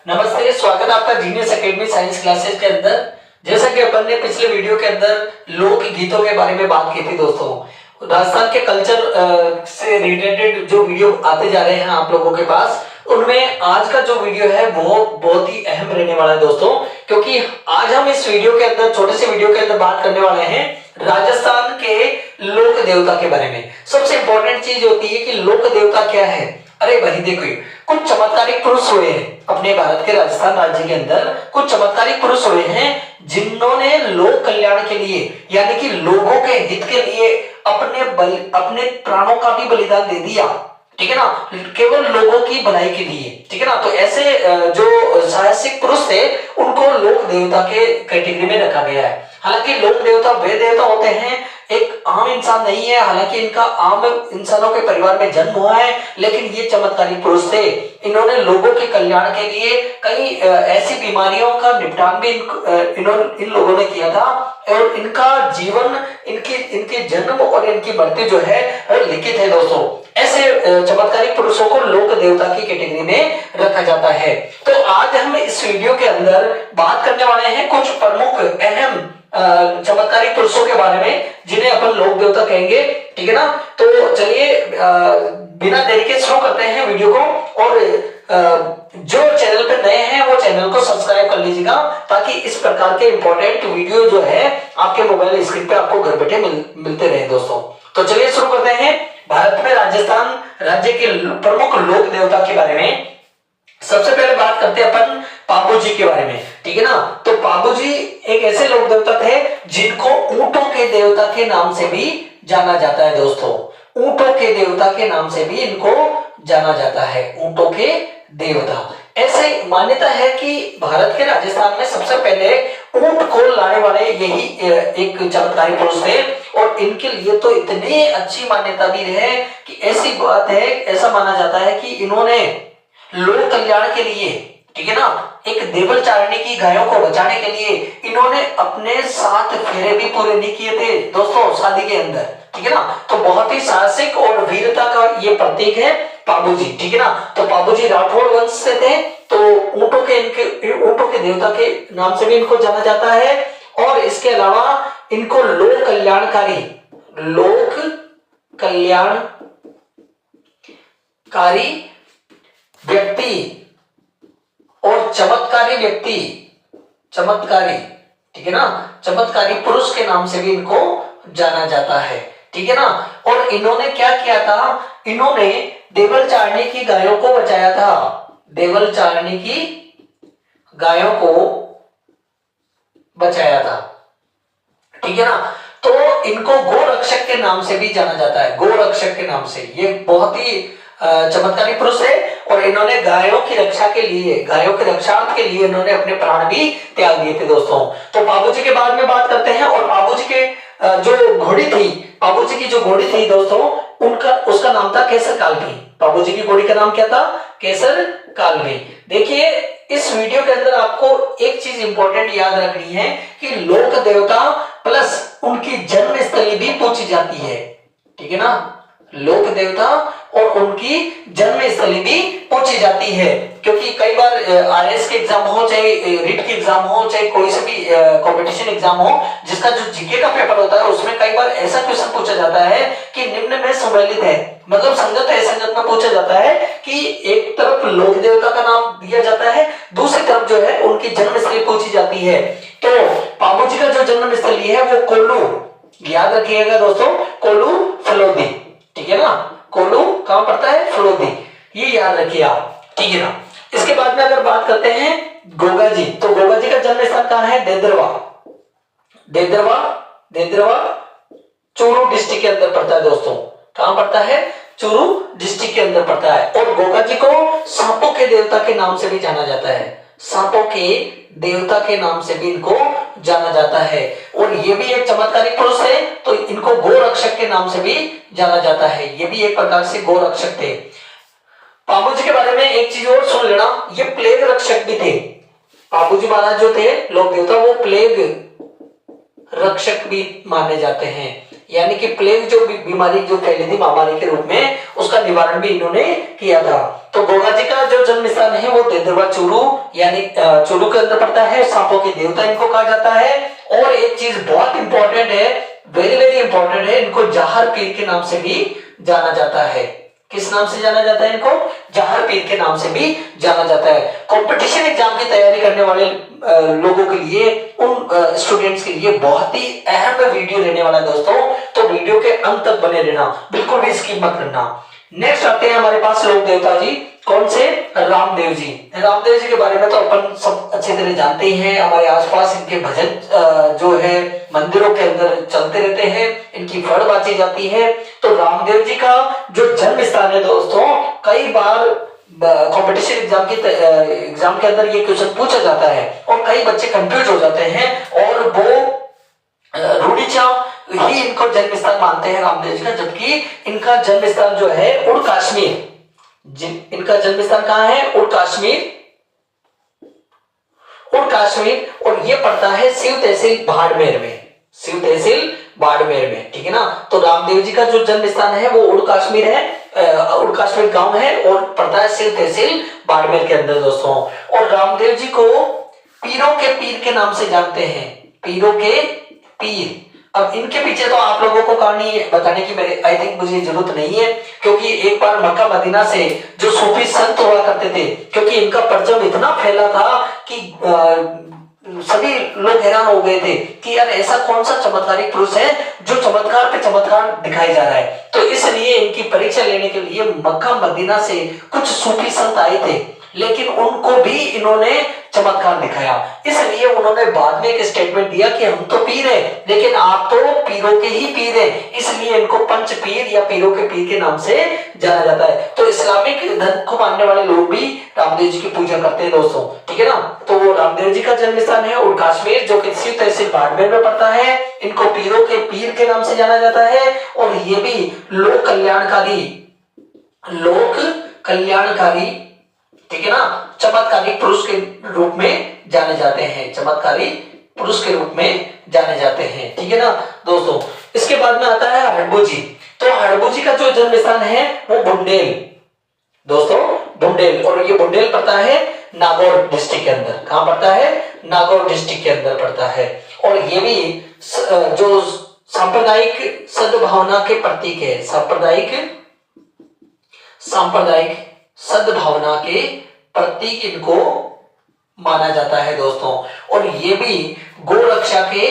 नमस्ते, स्वागत है आपका जीनियस एकेडमी साइंस क्लासेस के अंदर। जैसा कि अपन ने पिछले वीडियो के अंदर लोक गीतों के बारे में बात की थी दोस्तों, राजस्थान के कल्चर से रिलेटेड जो वीडियो आते जा रहे हैं आप लोगों के पास, उनमें आज का जो वीडियो है वो बहुत ही अहम रहने वाला है दोस्तों, क्योंकि आज हम इस वीडियो के अंदर, छोटे से वीडियो के अंदर बात करने वाले हैं राजस्थान के लोक देवता के बारे में। सबसे इंपॉर्टेंट चीज होती है कि लोक देवता क्या है। अरे भाई देखो, कुछ चमत्कारिक पुरुष हुए हैं अपने भारत के राजस्थान राज्य के अंदर, कुछ चमत्कारिक पुरुष हुए हैं जिन्होंने लोक कल्याण के लिए, यानी कि लोगों के हित के लिए अपने प्राणों का भी बलिदान दे दिया। ठीक है ना, केवल लोगों की भलाई के लिए। ठीक है ना, तो ऐसे जो साहसिक पुरुष थे उनको लोक देवता के कैटेगरी में रखा गया है। हालांकि लोक देवता वे देवता होते हैं, एक आम इंसान नहीं है। हालांकि इनका आम इंसानों के परिवार में जन्म हुआ है, लेकिन ये चमत्कारिक पुरुष थे। इन्होंने लोगों के कल्याण के लिए कई ऐसी बीमारियों का निपटान भी इन लोगों ने किया था, और इनका जीवन, इनके जन्म और इनकी मृत्यु जो है वो लिखित है दोस्तों। ऐसे चमत्कारिक पुरुषों को लोक देवता की कैटेगरी में रखा जाता है। तो आज हम इस वीडियो के अंदर बात करने वाले हैं कुछ प्रमुख अहम चमत्कारिक पुरुषों के बारे में, जिन्हें अपन लोक देवता कहेंगे। ठीक है ना, तो चलिए बिना देरी के शुरू करते हैं वीडियो को। और जो चैनल पे नए हैं वो चैनल को सब्सक्राइब कर लीजिएगा, ताकि इस प्रकार के इंपॉर्टेंट वीडियो जो है आपके मोबाइल स्क्रीन पे आपको घर बैठे मिलते रहे दोस्तों। तो चलिए शुरू करते हैं भारत में राजस्थान राज्य के प्रमुख लोक देवता के बारे में। सबसे पहले बात करते हैं अपन पाबू जी के बारे में। ठीक है ना, तो पाबू जी एक ऐसे लोक देवता थे जिनको ऊंटों के देवता के नाम से भी जाना जाता है दोस्तों। ऊंटों के देवता के नाम से भी इनको जाना जाता है, ऊंटों के देवता। ऐसे मान्यता है कि भारत के राजस्थान में सबसे पहले ऊंट को लाने वाले यही एक चमत्कारिक पुरुष थे, और इनके लिए तो इतनी अच्छी मान्यता भी है कि ऐसी बात है, ऐसा माना जाता है कि इन्होंने लोक कल्याण के लिए, ठीक है ना, एक देवल चारणी की गायों को बचाने के लिए इन्होंने अपने 7 फेरे भी पूरे नहीं किए थे दोस्तों शादी के अंदर। ठीक है ना, तो बहुत ही साहसिक और वीरता का ये प्रतीक है पाबू जी। ठीक है ना, तो पाबू जी राठौड़ वंश से थे, तो ऊंटों के देवता के नाम से भी इनको जाना जाता है। और इसके अलावा इनको लोक कल्याणकारी व्यक्ति और ठीक है ना, चमत्कारी पुरुष के नाम से भी इनको जाना जाता है। ठीक है ना, और इन्होंने क्या किया था, इन्होंने देवल चारणी की गायों को बचाया था। देवल चारणी की गायों को बचाया था। ठीक है ना, तो इनको गोरक्षक के नाम से भी जाना जाता है, गोरक्षक के नाम से। ये बहुत ही चमत्कारिक पुरुष है, और इन्होंने गायों की रक्षा के लिए इन्होंने अपने प्राण भी त्याग दिए थे दोस्तों। तो बाबू जी के बाद में बात करते हैं। और बाबू जी के बाबू जी की जो घोड़ी थी दोस्तों, उसका नाम था केसर कालनी। बाबू जी की घोड़ी का नाम क्या था? केसर कालनी। देखिए, इस वीडियो के अंदर आपको एक चीज इंपॉर्टेंट याद रखनी है कि लोक देवता प्लस उनकी जन्म स्थली भी पूछी जाती है। ठीक है ना, लोक देवता और उनकी जन्म स्थली भी पूछी जाती है, क्योंकि कई बार आईएएस के एग्जाम हो, चाहे रीट के एग्जाम हो, चाहे कोई से भी कंपटीशन एग्जाम हो, जिसका जो जीके का पेपर होता है, उसमें कई बार ऐसा क्वेश्चन पूछा जाता है कि निम्न में सम्मिलित है, मतलब संगत है, संगत में पूछा जाता है कि एक तरफ लोक देवता का नाम दिया जाता है, दूसरी तरफ जो है उनकी जन्म स्थली पूछी जाती है। तो पाबू जी का जो जन्म स्थली है वो कोल्लू, याद रखिएगा दोस्तों, कोल्लू फलोदी। ठीक है ना, कोल्लू कहां पड़ता है? फलोदी, ये याद रखिए आप। ठीक है ना, इसके बाद में अगर बात करते हैं गोगा जी, तो गोगा जी का जन्म स्थान कहां है? देदरवा चूरू डिस्ट्रिक्ट के अंदर पड़ता है दोस्तों। कहां पड़ता है? चूरू डिस्ट्रिक्ट के अंदर पड़ता है। और गोगा जी को सांपों के देवता के नाम से भी जाना जाता है, सांपों के देवता के नाम से भी इनको जाना जाता है। और ये भी एक चमत्कारिक पुरुष है, तो इनको गोरक्षक के नाम से भी जाना जाता है। ये भी एक प्रकार से गोरक्षक थे। पाबू जी के बारे में एक चीज और सुन लेना, ये प्लेग रक्षक भी थे। पाबू जी महाराज जो थे लोक देवता, वो प्लेग रक्षक भी माने जाते हैं। यानी कि प्लेग जो बीमारी जो फैली थी महामारी के रूप में, उसका निवारण भी इन्होंने किया था। तो गोगा जी का जो जन्म स्थान है वो देदरवा चूरू यानी चूरू के अंदर पड़ता है। सांपों के देवता इनको कहा जाता है। और एक चीज बहुत इंपॉर्टेंट है, वेरी वेरी इंपॉर्टेंट है, इनको जाहर पीर के नाम से भी जाना जाता है। किस नाम से जाना जाता है इनको? जाहर पीर के नाम से भी जाना जाता है। कंपटीशन एग्जाम की तैयारी करने वाले लोगों के लिए, उन स्टूडेंट्स के लिए बहुत ही अहम वीडियो रहने वाला है दोस्तों, तो वीडियो के अंत तक बने रहना, बिल्कुल भी स्किप मत करना। नेक्स्ट आते हैं हमारे पास लोक देवता जी, कौन से? रामदेव जी। रामदेव जी के बारे में तो अपन सब अच्छी तरह जानते ही हैं। हमारे आसपास इनके भजन जो है मंदिरों के अंदर चलते रहते हैं, इनकी फड़ बाजी जाती है। तो रामदेव जी का जो जन्म स्थान है दोस्तों, कई बार कंपटीशन एग्जाम के अंदर ये क्वेश्चन पूछा जाता है और कई बच्चे कंफ्यूज हो जाते हैं और वो रूढ़िचा ही इनको जन्म स्थान मानते हैं रामदेव जी का, जबकि इनका जन्म स्थान जो है उड़ कश्मीर, इनका जन्म स्थान कहाँ है? उड़ कश्मीर, उड़ कश्मीर, और ये पड़ता है शिव तहसील बाड़मेर में, शिव तहसील बाड़मेर में, ठीक है ना। तो रामदेव जी का जो जन्म स्थान है वो उड़ कश्मीर है, उड़ कश्मीर गांव है और पड़ता है शिव तहसील बाड़मेर के अंदर दोस्तों। और रामदेव जी को पीरों के पीर के नाम से जानते हैं, पीरों के पीर। अब इनके पीछे तो आप लोगों को कहानी बताने की मेरे आई थिंक मुझे जरूरत नहीं है, क्योंकि एक बार मक्का मदीना से जो सूफी संत हुआ करते थे, क्योंकि इनका परचम इतना फैला था कि सभी लोग हैरान हो गए थे कि यार ऐसा कौन सा चमत्कारिक पुरुष है जो चमत्कार पे चमत्कार दिखाई जा रहा है। तो इसलिए इनकी परीक्षा लेने के लिए मक्का मदीना से कुछ सूफी संत आए थे, लेकिन उनको भी इन्होंने चमत्कार दिखाया। इसलिए उन्होंने बाद में एक स्टेटमेंट दिया कि हम तो पीर हैं, लेकिन आप तो पीरों के ही पीर हैं, इसलिए इनको पंच पीर या पीरों के पीर के नाम से जाना जाता है। तो इस्लामिक धर्म को मानने वाले लोग भी रामदेव जी की पूजा करते हैं दोस्तों, ठीक है ना। तो वो रामदेव जी का जन्म स्थान है उड़ कश्मीर, जो कि शिव तहसील बाड़मेर में पड़ता है। इनको पीरों के पीर के नाम से जाना जाता है और ये भी लोक कल्याणकारी, ठीक है ना, चमत्कारी पुरुष के रूप में जाने जाते हैं, चमत्कारी पुरुष के रूप में जाने जाते हैं, ठीक है ना दोस्तों। इसके बाद में आता है हड़बू जी। तो हड़बू जी का जो जन्म स्थान है वो बुंडेल दोस्तों, बुंडेल, और ये बुंडेल पड़ता है नागौर डिस्ट्रिक्ट के अंदर। कहां पड़ता है? नागौर डिस्ट्रिक्ट के अंदर पड़ता है। और ये भी जो सांप्रदायिक सद्भावना के प्रतीक है, सांप्रदायिक सद्भावना के प्रतीक इनको माना जाता है दोस्तों। और ये भी गौ रक्षा के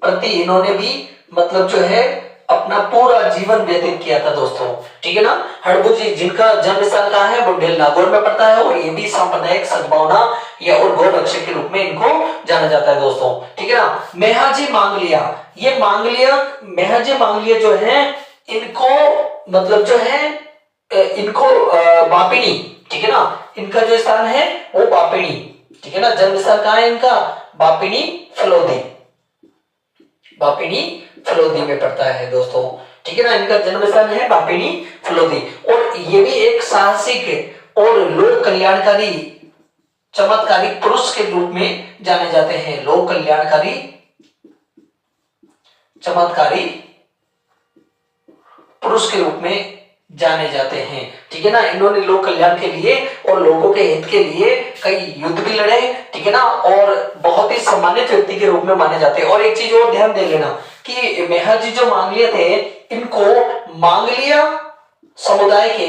प्रति इन्होंने भी मतलब जो है अपना पूरा जीवन व्यतीत किया था दोस्तों, ठीक है ना। हड़बू जी जिनका जन्म स्थान कहाँ है? बुंडेल नागौर में पड़ता है और ये भी सांप्रदायिक सद्भावना या और गौ रक्षक के रूप में इनको जाना जाता है दोस्तों, ठीक है ना। मेहाजी मांगलिया, ये मेहाजी मांगलिया जो है इनको मतलब जो है इनको बापिनी, ठीक है ना, इनका जो स्थान है वो बापिनी, ठीक है ना। जन्म स्थान कहाँ है इनका? बापिनी फलोदी में पड़ता है दोस्तों, ठीक है ना। इनका जन्म स्थान है बापिनी फलोदी। और ये भी एक साहसिक और लोक कल्याणकारी चमत्कारिक पुरुष के रूप में जाने जाते हैं, लोक कल्याणकारी चमत्कारी पुरुष के रूप में जाने जाते हैं, ठीक है ना। इन्होंने लोक कल्याण के लिए और लोगों के हित के लिए कई युद्ध भी लड़े, ठीक है ना, और बहुत ही सम्मानित व्यक्ति के रूप में माने जाते हैं। और एक चीज और ध्यान दे लेना कि मेहर जी जो मांगलिया थे, इनको मांगलिया समुदाय के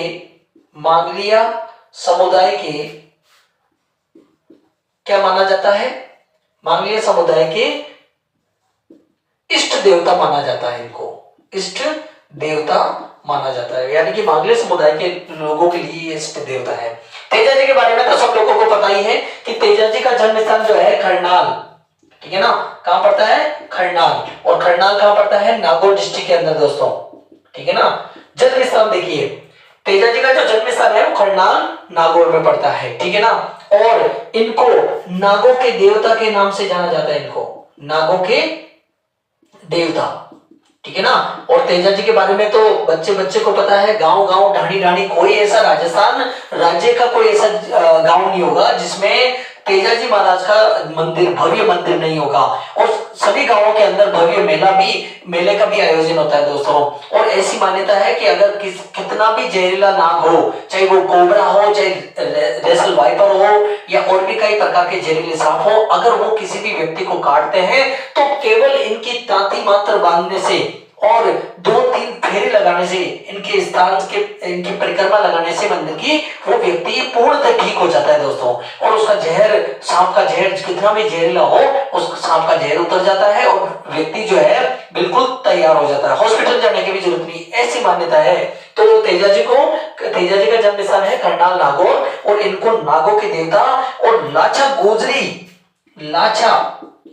क्या माना जाता है? मांगलिया समुदाय के इष्ट देवता माना जाता है, इनको इष्ट देवता माना जाता है, यानी कि मांगलिया समुदाय के लोगों के लिए इष्ट देवता है। तेजा जी के बारे में तो सब लोगों को पता ही है कि तेजा जी का जन्म स्थान जो है खरनाल, ठीक है ना। कहां पड़ता है? खरनाल। और खरनाल कहां पड़ता है? नागौर डिस्ट्रिक्ट के अंदर दोस्तों, ठीक है ना। जन्म स्थान देखिए, तेजा जी का जो जन्म स्थान है वो खरनाल नागौर में पड़ता है, ठीक है ना। और इनको नागों के देवता के नाम से जाना जाता है, इनको नागों के देवता, ठीक है ना। और तेजा जी के बारे में तो बच्चे को पता है, गांव ढाणी कोई ऐसा राजस्थान राज्य का कोई ऐसा गांव नहीं होगा जिसमें तेजाजी महाराज का मंदिर, भव्य मंदिर नहीं होगा। और सभी गांवों के अंदर भव्य मेले का भी आयोजन होता है दोस्तों। और ऐसी मान्यता है कि अगर कितना भी जहरीला नाग हो, चाहे वो कोबरा हो, चाहे रेसल वाइपर हो, या और भी कई प्रकार के जहरीले सांप हो, अगर वो किसी भी व्यक्ति को काटते हैं तो केवल इनकी तांती मात्र बांधने से और 2-3 फेरे लगाने से, इनकी परिक्रमा लगाने से मंदिर की, वो व्यक्ति पूर्णतः ठीक हो जाता है दोस्तों। और उसका जहर, सांप का जहर कितना भी जहरीला हो, उस सांप का जहर उतर जाता है और व्यक्ति जो है बिल्कुल तैयार हो जाता है, हॉस्पिटल जाने की भी जरूरत नहीं, ऐसी मान्यता है। तो तेजाजी का जन्म स्थान है करनाल नागौर, और इनको नागों के देवता और लाचा गोजरी, लाचा,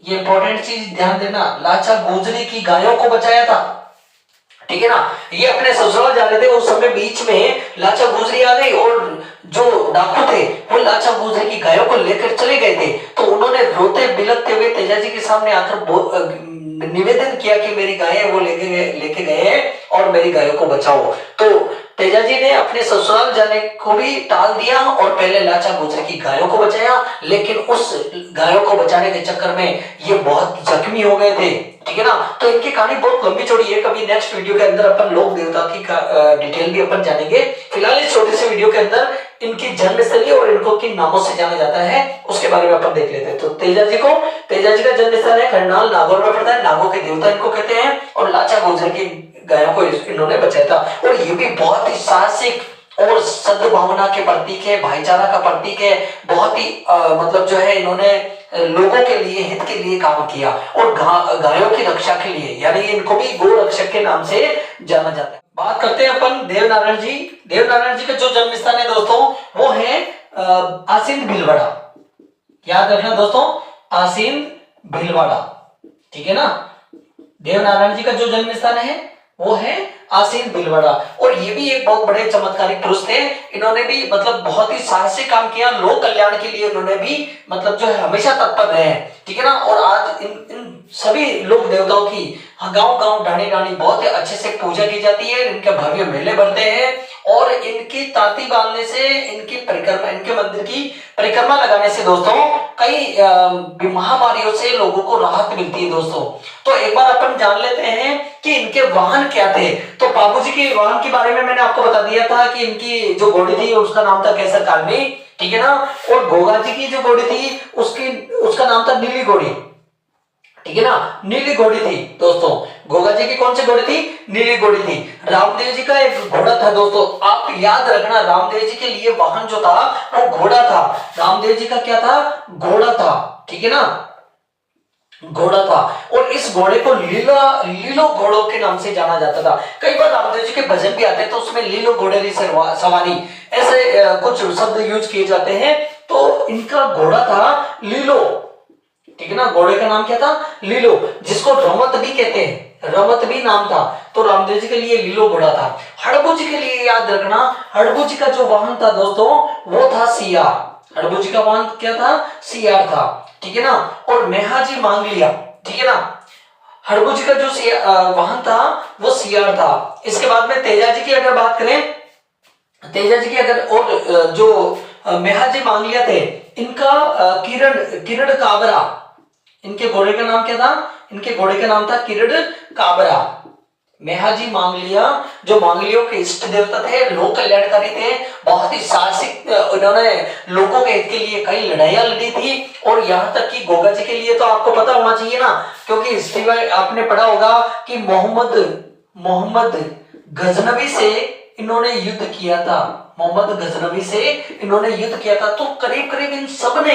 ये इंपॉर्टेंट चीज ध्यान देना, लाचा गोजरी की गायों को बचाया था, ठीक है ना। ये अपने ससुराल जा रहे थे, उस समय बीच में लाचा गुजरी आ गई और जो डाकू थे वो लाचा गुजरी की गायों को लेकर चले गए थे। तो उन्होंने रोते बिलखते हुए तेजाजी के सामने आकर निवेदन किया कि मेरी गायें वो लेके गए और मेरी गायों को बचाओ। तो तेजाजी ने अपने ससुराल जाने को भी टाल दिया और पहले लाचा गुजरी की गायों को बचाया, लेकिन उस गायों को बचाने के चक्कर में ये बहुत जख्मी हो गए थे, ठीक है ना। तो इनकी कहानी बहुत लंबी चौड़ी है, कभी नेक्स्ट वीडियो के अंदर अपन लोक देवता की डिटेल भी अपन जानेंगे। फिलहाल इस छोटे से वीडियो के अंदर इनकी जन्मस्थली और इनको किन नामों से जाना जाता है उसके बारे में अपन देख लेते हैं। तो तेजाजी का जन्म स्थान है करनाल नागौर में पड़ता है, नागों के देवता इनको कहते हैं, और लाचा गुजरी की गायों को इन्होंने बचाया था। और ये भी बहुत ही साहसिक और सद्भावना के प्रतीक है, भाईचारा का प्रतीक है, बहुत ही मतलब जो है इन्होंने लोगों के लिए, हित के लिए काम किया और गायों की रक्षा के लिए, यानी इनको भी गो रक्षक के नाम से जाना जाता है। बात करते हैं अपन देवनारायण जी का जो जन्म स्थान है दोस्तों वो है आसीन भीलवाड़ा। याद रखना दोस्तों, आसीन भीलवाड़ा, ठीक है ना। देवनारायण जी का जो जन्म स्थान है वो है आसीन भीलवाड़ा। और ये भी एक बहुत बड़े चमत्कारिक पुरुष थे, इन्होंने भी मतलब बहुत ही साहसिक काम किया, लोक कल्याण के लिए इन्होंने भी मतलब जो है हमेशा तत्पर रहे हैं, ठीक है ना। और आज इन सभी लोक देवताओं की गांव ढाणी बहुत ही अच्छे से पूजा की जाती है, इनके भव्य मेले बढ़ते हैं और इनकी तांती बांधने से, इनके मंदिर की परिक्रमा लगाने से दोस्तों कई महामारियों से लोगों को राहत मिलती है दोस्तों। तो एक बार अपन जान लेते हैं कि इनके वाहन क्या थे। तो बाबूजी के वाहन के बारे में मैंने आपको बता दिया था कि इनकी जो घोड़ी थी उसका नाम था केसर कालनी, ठीक है ना। और गोगा जी की जो घोड़ी थी उसका नाम था नीली घोड़ी, ठीक है ना, नीली घोड़ी थी दोस्तों। गोगा जी की कौन सी घोड़ी थी? नीली घोड़ी थी। रामदेव जी का एक घोड़ा था दोस्तों, आप याद रखना, रामदेव जी के लिए वाहन जो था वो घोड़ा था। रामदेव जी का क्या था? घोड़ा था, ठीक है ना, घोड़ा था। और इस घोड़े को लीलो घोड़ों के नाम से जाना जाता था। कई बार रामदेव जी के भजन भी आते हैं तो उसमें लीलो घोड़े की सवारी ऐसे कुछ शब्द यूज किए जाते हैं। तो इनका घोड़ा था लीलो, ठीक है ना, घोड़े का नाम क्या था? लीलो, जिसको रमत भी कहते हैं, रमत भी नाम था। तो रामदेव जी के लिए लीलो घोड़ा था। हड़बू जी के लिए याद रखना, हड़बू जी का जो वाहन था दोस्तों वो था सियार। हड़बू जी का वाहन क्या था? सियार था, ठीक है ना। और मेहाजी मांग लिया, ठीक है ना, हड़बू जी का जो वाहन था वो सियार था। इसके बाद में तेजा जी की अगर बात करें, तेजा जी की अगर और जो मेहाजी मांग लिया थे, इनका किरण काबरा, इनके घोड़े का नाम क्या था? इनके घोड़े का नाम था किरण काबरा। मेहाजी मांगलिया जो मांगलियों के इष्ट देवता थे, लोक कल्याणकारी थे, बहुत ही साहसिक, उन्होंने लोगों के हित के लिए कई लड़ाइयां लड़ी थी। और यहाँ तक कि गोगा जी के लिए तो आपको पता होना चाहिए ना, क्योंकि हिस्ट्री में आपने पढ़ा होगा कि मोहम्मद गजनवी से इन्होंने युद्ध किया था, मोहम्मद गजनवी से इन्होंने युद्ध किया था। तो करीब करीब इन सब ने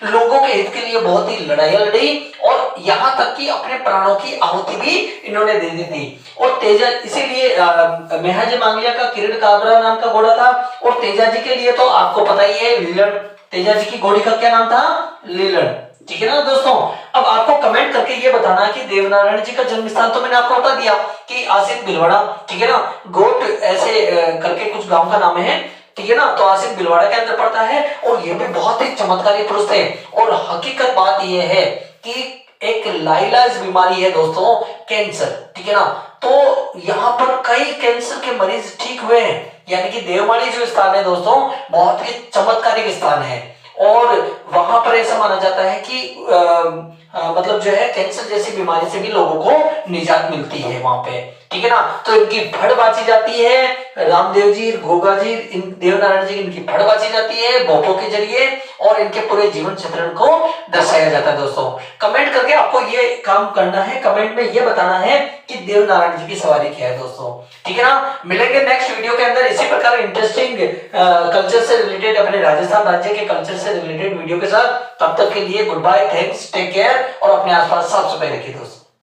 लोगों के हित के लिए बहुत ही लड़ाइयां लड़ी और यहाँ तक कि अपने प्राणों की आहुति भी इन्होंने दे दी थी। और तेजा, इसीलिए मेहाजी मांगलिया का किरण काबरा नाम का घोड़ा था। और तेजा जी के लिए तो आपको पता ही है लीलन, तेजा जी की घोड़ी का क्या नाम था? लीलन, ठीक है ना दोस्तों। अब आपको कमेंट करके ये बताना है कि देवनारायण जी का जन्म स्थान तो मैंने आपको बता दिया कि आसिन भीलवाड़ा, ठीक है ना, गोट ऐसे करके कुछ गांव का नाम है, ठीक है ना। तो आसिन भीलवाड़ा के अंदर पड़ता है और ये भी बहुत ही चमत्कारी पुरुष थे। और हकीकत बात ये है कि एक लाइलाज बीमारी है दोस्तों, कैंसर, ठीक है ना। तो यहाँ पर कई कैंसर के मरीज ठीक हुए हैं, यानी कि देवमाली जो स्थान है दोस्तों बहुत ही चमत्कारिक स्थान है। और वहां पर ऐसा माना जाता है कि मतलब जो है कैंसर जैसी बीमारी से भी लोगों को निजात मिलती है वहां पे, ठीक है ना। तो इनकी फड़ बाची जाती है, रामदेव जी, गोगा जी, इन देवनारायण जी इनकी फड़ बाची जाती है भोपों के जरिए, और इनके पूरे जीवन चित्रण को दर्शाया जाता है। दोस्तों कमेंट करके आपको ये काम करना है, कमेंट में ये बताना है कि देवनारायण जी की सवारी क्या है दोस्तों, ठीक है ना। मिलेंगे नेक्स्ट वीडियो के अंदर इसी प्रकार इंटरेस्टिंग कल्चर से रिलेटेड, अपने राजस्थान राज्य के कल्चर से रिलेटेड वीडियो के साथ। तब तक के लिए good bye, thanks, take care, और अपने आसपास साफ सफाई रखिए दोस्तों।